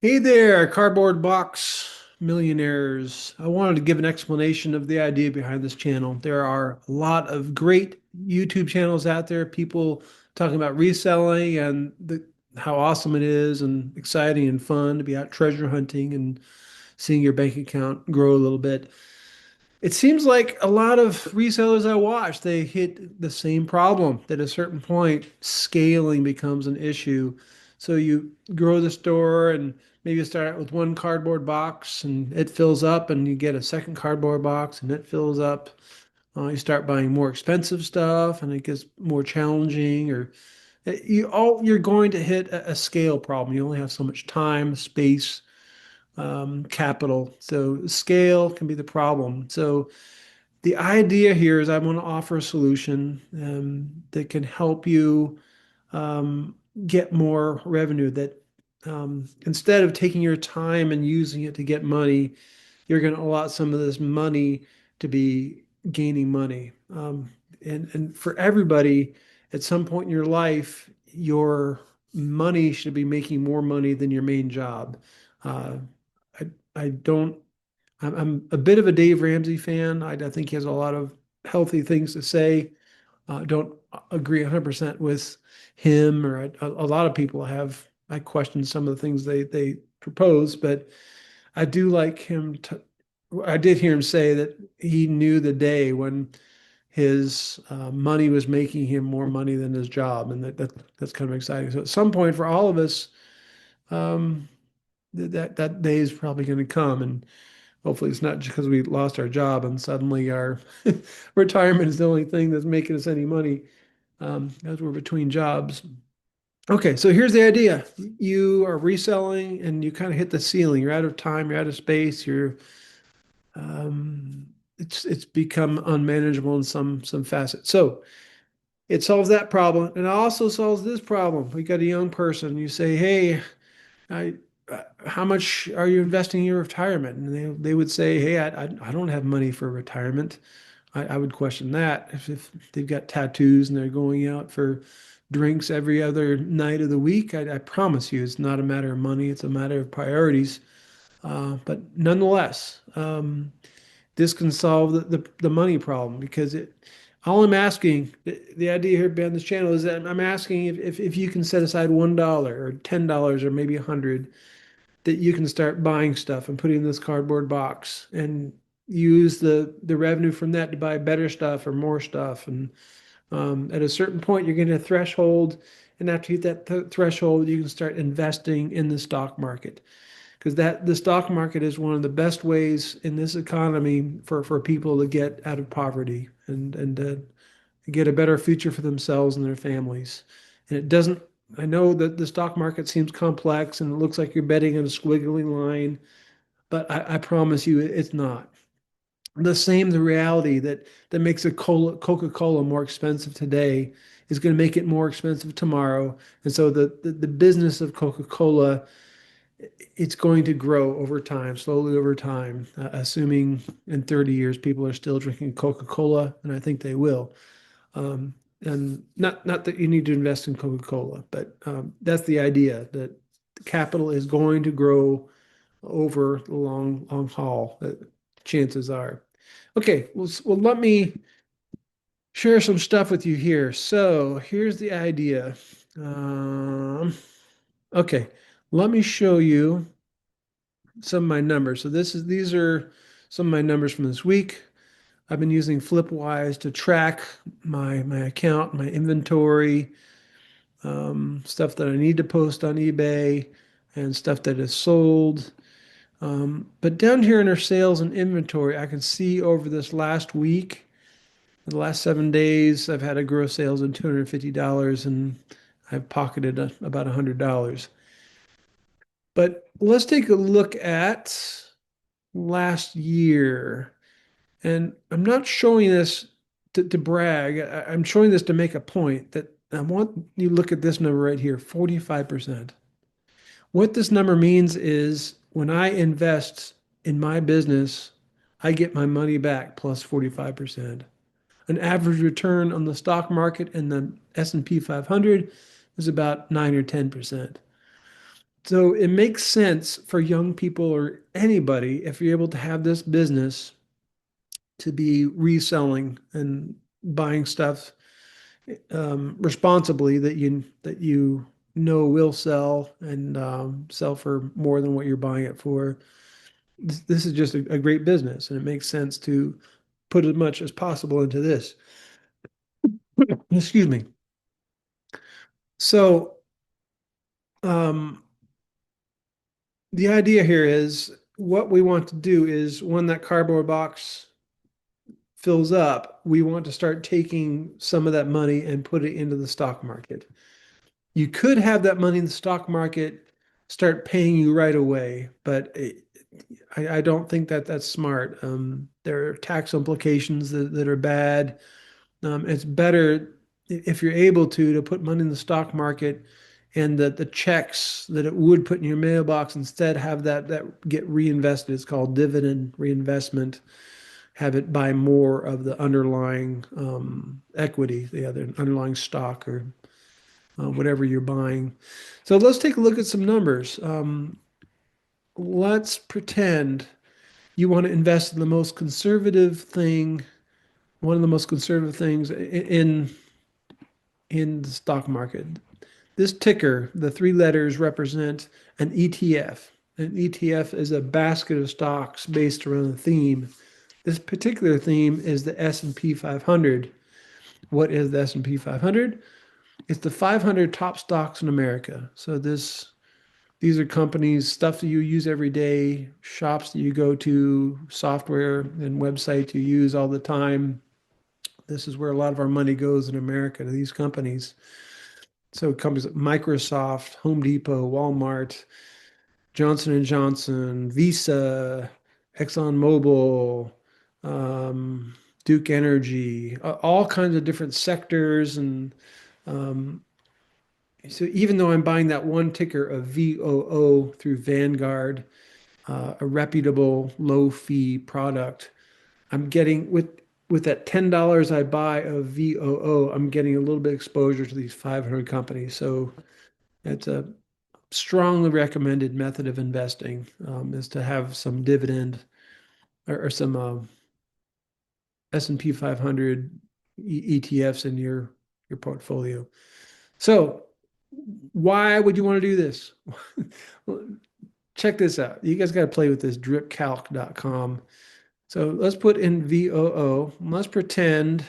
Hey there, cardboard box millionaires. I wanted to give an explanation of the idea behind this channel. There are a lot of great YouTube channels out there, people talking about reselling and how awesome it is and exciting and fun to be out treasure hunting and seeing your bank account grow a little bit. It seems like a lot of resellers I watch, they hit the same problem that at a certain point, scaling becomes an issue. So you grow the store and maybe you start out with one cardboard box and it fills up, and you get a second cardboard box and it fills up. You start buying more expensive stuff and it gets more challenging, or you're going to hit a scale problem. You only have so much time, space, capital. So scale can be the problem. So the idea here is I want to offer a solution that can help you um, get more revenue. That instead of taking your time and using it to get money, you're going to allot some of this money to be gaining money. And for everybody, at some point in your life, your money should be making more money than your main job. Uh, I, I don't I'm a bit of a Dave Ramsey fan. I think he has a lot of healthy things to say. Don't agree 100% with him, or a lot of people have. I question some of the things they propose, but I do like him to. I did hear him say that he knew the day when his money was making him more money than his job, and that's kind of exciting. So at some point, for all of us, um, that day is probably going to come, and hopefully it's not just because we lost our job and suddenly our retirement is the only thing that's making us any money, as we're between jobs. Okay, so here's the idea. You are reselling and you kind of hit the ceiling. You're out of time, you're out of space, um, it's become unmanageable in some facet. So it solves that problem, and it also solves this problem. We got a young person, you say, hey, I, how much are you investing in your retirement? And they would say, hey, I don't have money for retirement. I would question that. If they've got tattoos and they're going out for drinks every other night of the week, I promise you it's not a matter of money, it's a matter of priorities. But nonetheless, this can solve the money problem, because all I'm asking, the idea here behind this channel is that I'm asking if you can set aside $1 or $10 or maybe 100, that you can start buying stuff and putting in this cardboard box and use the revenue from that to buy better stuff or more stuff. And at a certain point, you're getting a threshold, and after you hit that threshold, you can start investing in the stock market, because the stock market is one of the best ways in this economy for people to get out of poverty and get a better future for themselves and their families. And it doesn't, I know that the stock market seems complex and it looks like you're betting on a squiggly line, but I promise you it's not. The reality that makes Coca-Cola more expensive today is going to make it more expensive tomorrow. And so the business of Coca-Cola, it's going to grow over time, slowly over time, assuming in 30 years people are still drinking Coca-Cola, and I think they will. And not that you need to invest in Coca-Cola, but that's the idea, that capital is going to grow over the long haul. Chances are. Okay, well, let me share some stuff with you here. So here's the idea. Um, okay, let me show you some of my numbers. So these are some of my numbers from this week. I've been using Flipwise to track my account, my inventory, stuff that I need to post on eBay, and stuff that is sold. But down here in our sales and inventory, I can see over this last week, the last 7 days, I've had a gross sales of $250, and I've pocketed about $100. But let's take a look at last year. And I'm not showing this to brag. I'm showing this to make a point, that I want you to look at this number right here, 45%. What this number means is when I invest in my business, I get my money back plus 45%. An average return on the stock market and the S&P 500 is about 9 or 10%. So it makes sense for young people or anybody, if you're able to have this business, to be reselling and buying stuff responsibly that you know will sell and sell for more than what you're buying it for. This is just a great business, and it makes sense to put as much as possible into this. Excuse me. So, um, the idea here is what we want to do is when that cardboard box fills up, we want to start taking some of that money and put it into the stock market. You could have that money in the stock market start paying you right away, but I don't think that that's smart. There are tax implications that are bad. It's better if you're able to put money in the stock market and that the checks that it would put in your mailbox instead have that get reinvested. It's called dividend reinvestment. Have it buy more of the underlying equity, the other underlying stock or whatever you're buying. So let's take a look at some numbers. Let's pretend you want to invest in the most conservative thing, one of the most conservative things in the stock market. This ticker, the three letters represent an ETF. An ETF is a basket of stocks based around a theme. This particular theme is the S&P 500. What is the S&P 500? It's the 500 top stocks in America. So these are companies, stuff that you use every day, shops that you go to, software and websites you use all the time. This is where a lot of our money goes in America to these companies. So companies like Microsoft, Home Depot, Walmart, Johnson and Johnson, Visa, ExxonMobil, um, Duke Energy, all kinds of different sectors. And um, so even though I'm buying that one ticker of VOO through Vanguard, a reputable low fee product, I'm getting with that $10 I buy of VOO, I'm getting a little bit exposure to these 500 companies. So it's a strongly recommended method of investing is to have some dividend or some S&P 500 ETFs in your portfolio. So why would you want to do this? Well, check this out. You guys got to play with this dripcalc.com. So let's put in VOO. Let's pretend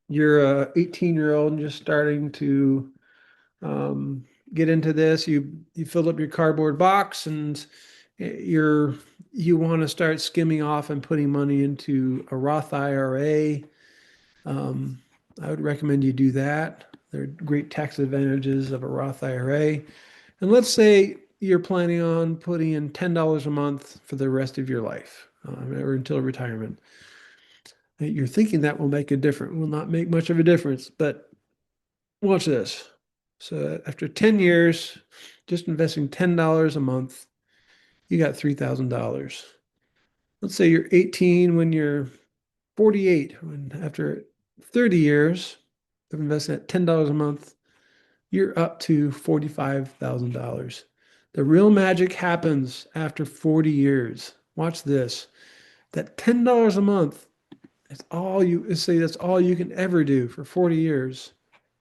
you're a 18-year-old and just starting to get into this. You filled up your cardboard box and you want to start skimming off and putting money into a Roth IRA. Um, I would recommend you do that. There are great tax advantages of a Roth IRA. And let's say you're planning on putting in $10 a month for the rest of your life, or until retirement. You're thinking that will make a difference, will not make much of a difference, but watch this. So after 10 years, just investing $10 a month, you got $3,000. Let's say you're 18 when you're 48. When after 30 years of investing at $10 a month, you're up to $45,000. The real magic happens after 40 years. Watch this. That $10 a month, that's all you can ever do for 40 years.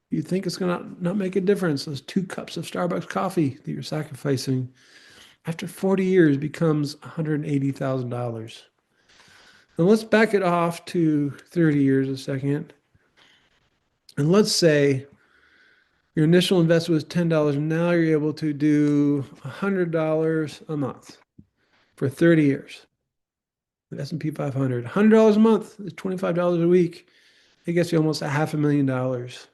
You think it's going to not make a difference. Those 2 cups of Starbucks coffee that you're sacrificing after 40 years becomes $180,000. Now let's back it off to 30 years a second. And let's say your initial investment was $10 and now you're able to do $100 a month for 30 years. The S&P 500, $100 a month is $25 a week. It gets you almost $500,000.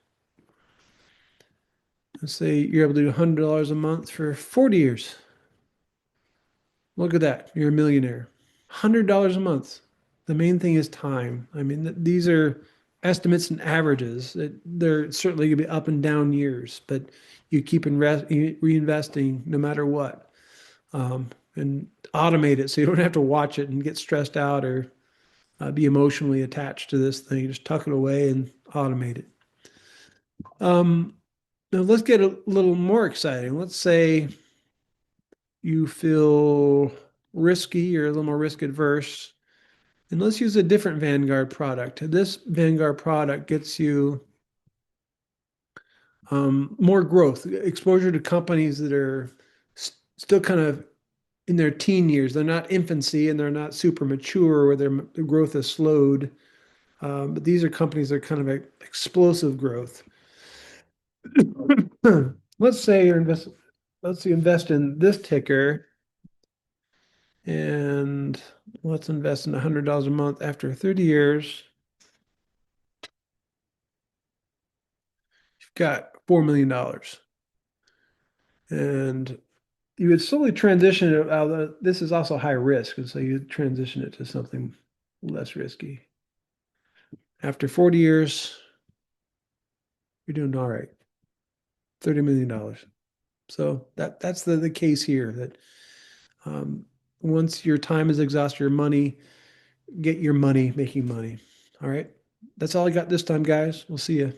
Let's say you're able to do $100 a month for 40 years. Look at that. You're a millionaire. $100 a month. The main thing is time. I mean, these are estimates and averages. They're certainly going to be up and down years, but you keep reinvesting no matter what. And automate it so you don't have to watch it and get stressed out or be emotionally attached to this thing. Just tuck it away and automate it. Um, Now let's get a little more exciting. Let's say you feel risky or a little more risk adverse. And let's use a different Vanguard product. This Vanguard product gets you more growth, exposure to companies that are still kind of in their teen years. They're not infancy and they're not super mature where their growth has slowed. But these are companies that are kind of explosive growth. Let's say let's invest in this ticker and let's invest in $100 a month after 30 years. You've got $4 million. And you would slowly transition it out of this is also high risk, and so you transition it to something less risky. After 40 years, you're doing all right. $30 million. So that's the case here that once your time is exhausted, your money, get your money making money. All right. That's all I got this time, guys. We'll see you.